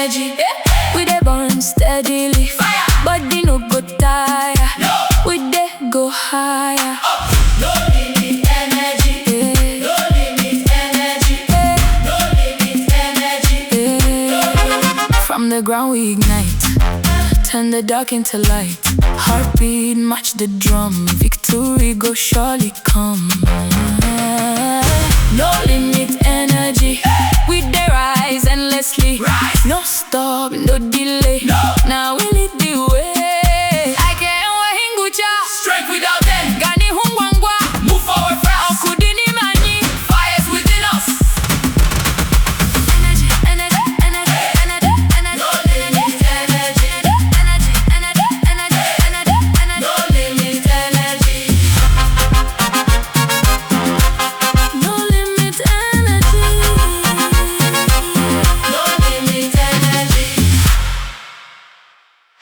energy. We dey burn steadily, body no go tire. We dey go higher. No limit energy. No limit energy. No limit energy. From the ground we ignite, turn the dark into light. Heartbeat match the drum, victory go surely come. No limit energy. We dey rise endlessly. No stop, no delay. Now